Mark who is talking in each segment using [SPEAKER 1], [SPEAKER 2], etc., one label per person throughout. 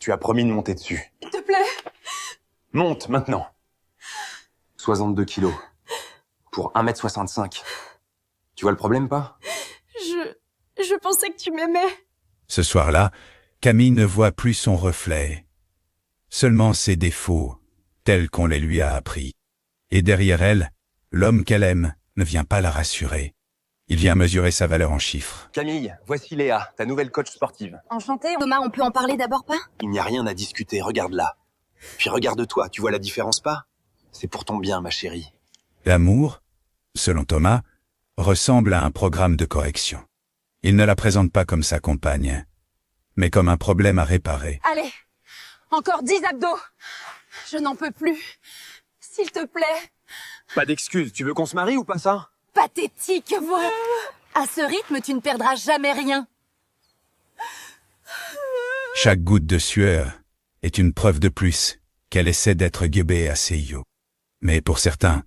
[SPEAKER 1] Tu as promis de monter dessus.
[SPEAKER 2] S'il te plaît.
[SPEAKER 1] Monte, maintenant. 62 kilos. Pour 1m65. Tu vois le problème, pas?
[SPEAKER 2] Je pensais que tu m'aimais.
[SPEAKER 3] Ce soir-là, Camille ne voit plus son reflet. Seulement ses défauts, tels qu'on les lui a appris. Et derrière elle, l'homme qu'elle aime ne vient pas la rassurer. Il vient mesurer sa valeur en chiffres.
[SPEAKER 1] Camille, voici Léa, ta nouvelle coach sportive.
[SPEAKER 4] Enchantée. Thomas, on peut en parler d'abord pas?
[SPEAKER 1] Il n'y a rien à discuter, regarde-la. Puis regarde-toi, tu vois la différence pas? C'est pour ton bien, ma chérie.
[SPEAKER 3] L'amour, selon Thomas, ressemble à un programme de correction. Il ne la présente pas comme sa compagne, mais comme un problème à réparer.
[SPEAKER 2] Allez, encore 10 abdos. Je n'en peux plus. S'il te plaît.
[SPEAKER 1] Pas d'excuses, tu veux qu'on se marie ou pas ça?
[SPEAKER 4] Pathétique, voilà. À ce rythme, tu ne perdras jamais rien.
[SPEAKER 3] Chaque goutte de sueur est une preuve de plus qu'elle essaie d'être guébée à Seiyo. Mais pour certains,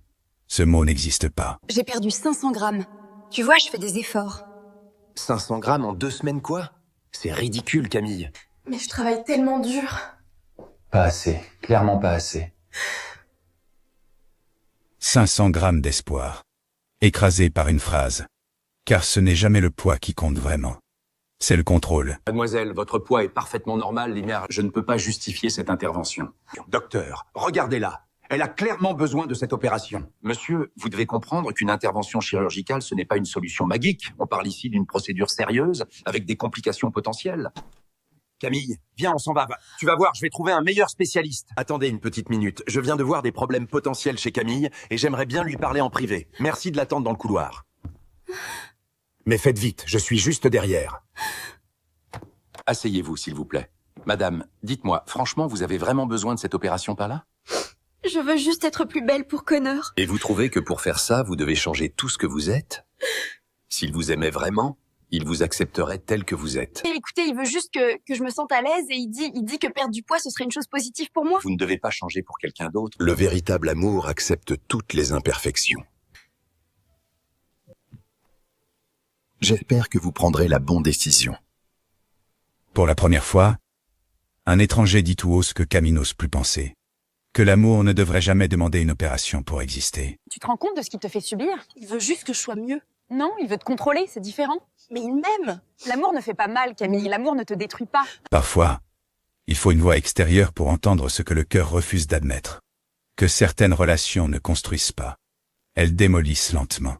[SPEAKER 3] ce mot n'existe pas.
[SPEAKER 4] J'ai perdu 500 grammes. Tu vois, je fais des efforts.
[SPEAKER 1] 500 grammes en 2 semaines, quoi? C'est ridicule, Camille.
[SPEAKER 2] Mais je travaille tellement dur.
[SPEAKER 1] Pas assez, clairement pas assez.
[SPEAKER 3] 500 grammes d'espoir, écrasés par une phrase. Car ce n'est jamais le poids qui compte vraiment. C'est le contrôle.
[SPEAKER 5] Mademoiselle, votre poids est parfaitement normal, Linière. Je ne peux pas justifier cette intervention.
[SPEAKER 6] Docteur, regardez-la. Elle a clairement besoin de cette opération.
[SPEAKER 5] Monsieur, vous devez comprendre qu'une intervention chirurgicale, ce n'est pas une solution magique. On parle ici d'une procédure sérieuse, avec des complications potentielles.
[SPEAKER 6] Camille, viens, on s'en va. Tu vas voir, je vais trouver un meilleur spécialiste.
[SPEAKER 1] Attendez une petite minute, je viens de voir des problèmes potentiels chez Camille et j'aimerais bien lui parler en privé. Merci de l'attendre dans le couloir.
[SPEAKER 6] Mais faites vite, je suis juste derrière.
[SPEAKER 5] Asseyez-vous, s'il vous plaît. Madame, dites-moi, franchement, vous avez vraiment besoin de cette opération par là?
[SPEAKER 2] Je veux juste être plus belle pour Connor.
[SPEAKER 5] Et vous trouvez que pour faire ça, vous devez changer tout ce que vous êtes? S'il vous aimait vraiment, il vous accepterait tel que vous êtes.
[SPEAKER 2] Et écoutez, il veut juste que je me sente à l'aise et il dit que perdre du poids, ce serait une chose positive pour moi.
[SPEAKER 5] Vous ne devez pas changer pour quelqu'un d'autre.
[SPEAKER 7] Le véritable amour accepte toutes les imperfections. J'espère que vous prendrez la bonne décision.
[SPEAKER 3] Pour la première fois, un étranger dit tout haut ce que Camille n'ose plus penser. Que l'amour ne devrait jamais demander une opération pour exister.
[SPEAKER 8] Tu te rends compte de ce qu'il te fait subir?
[SPEAKER 2] Il veut juste que je sois mieux.
[SPEAKER 8] Non, il veut te contrôler, c'est différent.
[SPEAKER 2] Mais il m'aime.
[SPEAKER 8] L'amour ne fait pas mal, Camille. L'amour ne te détruit pas.
[SPEAKER 3] Parfois, il faut une voix extérieure pour entendre ce que le cœur refuse d'admettre. Que certaines relations ne construisent pas. Elles démolissent lentement.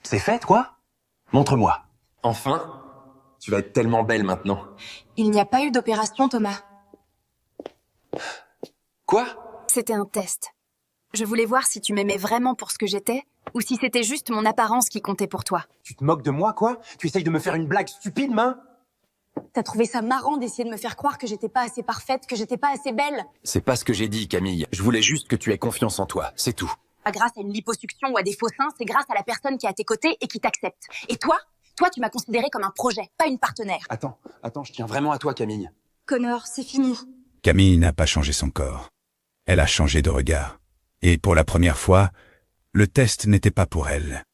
[SPEAKER 1] C'est fait, toi? Montre-moi. Enfin, tu vas être tellement belle maintenant.
[SPEAKER 4] Il n'y a pas eu d'opération, Thomas.
[SPEAKER 1] Quoi?
[SPEAKER 4] C'était un test. Je voulais voir si tu m'aimais vraiment pour ce que j'étais, ou si c'était juste mon apparence qui comptait pour toi.
[SPEAKER 6] Tu te moques de moi, quoi? Tu essayes de me faire une blague stupide, main?
[SPEAKER 4] T'as trouvé ça marrant d'essayer de me faire croire que j'étais pas assez parfaite, que j'étais pas assez belle?
[SPEAKER 1] C'est pas ce que j'ai dit, Camille. Je voulais juste que tu aies confiance en toi, c'est tout.
[SPEAKER 4] Pas grâce à une liposuction ou à des faux seins, c'est grâce à la personne qui est à tes côtés et qui t'accepte. Et toi, tu m'as considéré comme un projet, pas une partenaire.
[SPEAKER 1] Attends, je tiens vraiment à toi, Camille.
[SPEAKER 4] Connor, c'est fini.
[SPEAKER 3] Camille n'a pas changé son corps. Elle a changé de regard. Et pour la première fois, le test n'était pas pour elle,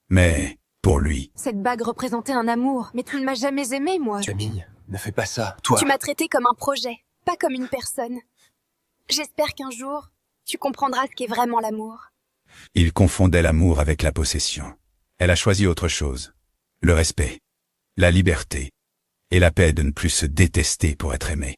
[SPEAKER 3] mais pour lui.
[SPEAKER 4] Cette bague représentait un amour, mais tu ne m'as jamais aimé, moi.
[SPEAKER 1] Camille, ne fais pas ça, toi.
[SPEAKER 4] Tu m'as traité comme un projet, pas comme une personne. J'espère qu'un jour, tu comprendras ce qu'est vraiment l'amour.
[SPEAKER 3] Il confondait l'amour avec la possession. Elle a choisi autre chose. Le respect, la liberté et la paix de ne plus se détester pour être aimée.